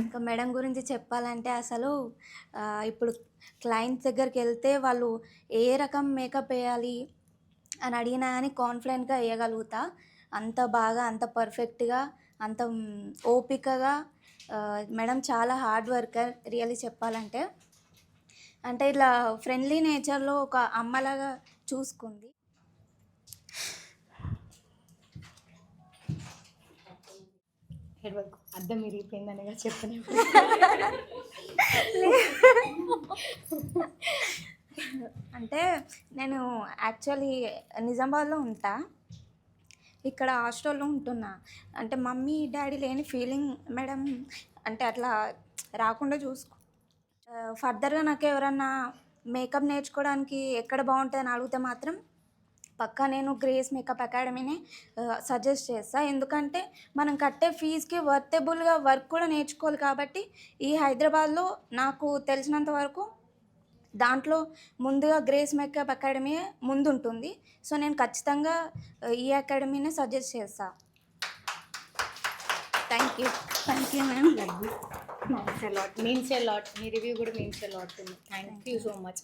ఇంకా మేడం గురించి చెప్పాలంటే అసలు ఇప్పుడు క్లయింట్స్ దగ్గరికి వెళ్తే వాళ్ళు ఏ రకం మేకప్ వేయాలి అని అడిగినా కానీ కాన్ఫిడెంట్గా వేయగలుగుతా. అంత బాగా, అంత పర్ఫెక్ట్‌గా, అంత ఓపికగా మేడం చాలా హార్డ్ వర్కర్ రియల్లీ చెప్పాలంటే. అంటే ఇట్లా ఫ్రెండ్లీ నేచర్‌లో ఒక అమ్మలాగా చూసుకుంది. అద్దం విరిగిపోయిందనగా చెప్పని అంటే నేను యాక్చువల్లీ నిజామాబాద్లో ఉంటా. ఇక్కడ హాస్టల్లో ఉంటున్నా. అంటే మమ్మీ డాడీ లేని ఫీలింగ్ మేడం. అంటే అట్లా రాకుండా చూసుకో. ఫర్దర్గా నాకు ఎవరన్నా మేకప్ నేర్చుకోవడానికి ఎక్కడ బాగుంటుందని అడిగితే మాత్రం పక్కా నేను గ్రేస్ మేకప్ అకాడమీనే సజెస్ట్ చేస్తా. ఎందుకంటే మనం కట్టే ఫీజుకి వర్తబుల్గా వర్క్ కూడా నేర్చుకోవాలి కాబట్టి ఈ హైదరాబాద్లో నాకు తెలిసినంత వరకు దాంట్లో ముందుగా గ్రేస్ మేకప్ అకాడమీ ముందుంటుంది. సో నేను ఖచ్చితంగా ఈ అకాడమీనే సజెస్ట్ చేస్తా. Thank you ma'am. Means a lot. మీ రివ్యూ కూడా means a lot. Thank you so much.